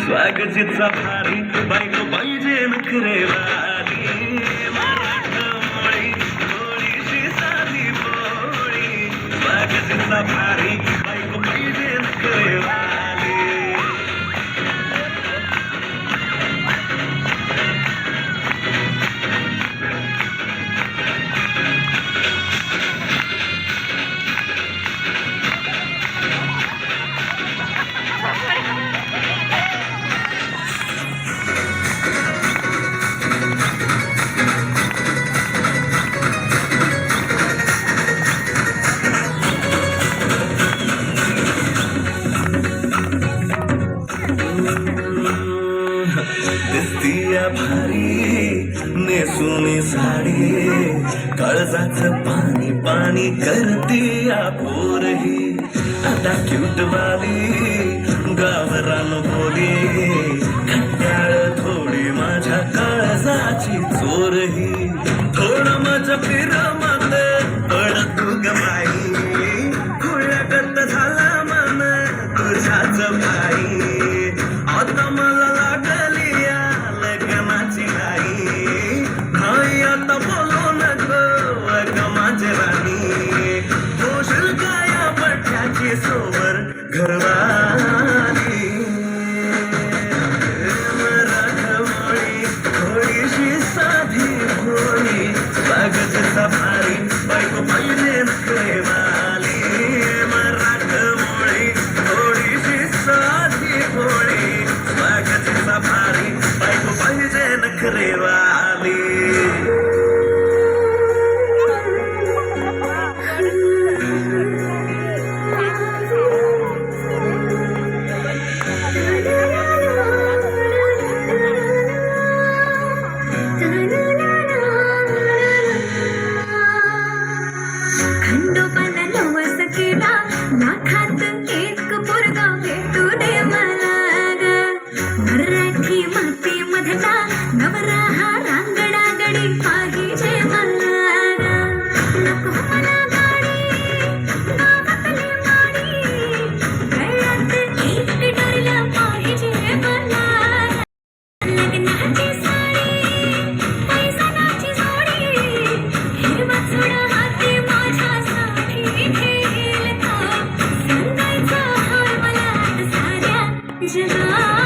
स्वागतीचा भारी बायको पाहिजे नखरेवाली मराठमोळी थोडीशी साधी पोळी स्वागतीचा भारी बायको पाहिजे नखरेवाली दिसतीया भारी नेसुनी साडी काळजाचं पाणी पाणी करतीया पोरही आता क्यूट वाली गावरान बोली खट्याळ थोडी माझ्या काळजाची चोरही थोडं माझ्या फिरमत पड तू गमाई खुळ्यागत झाला मन तुझ्याच भाई आता मला आता बोलो नको माझे राणी होशील काया पठ्याची सोवर घरवाली मराठमोळी थोडीशी साधी भोळी स्वागतीचा भारी बायको पाहिजे नखरेवाली मराठमोळी थोडीशी साधी भोळी स्वागतीचा भारी बायको पाहिजे नखरेवाली लाखात एक पोरगा भेटू दे मला ग मराठी माती मधला नवरा हा रांगडा गडी पाहिजे मला ग नको मला गाडी गावातली माडी गळ्यात एक डोरला पाहिजे मला लग्नाची साडी पैसाची जोडी हिरवा चुडा हाती माझ्यासाठी ठेल जगा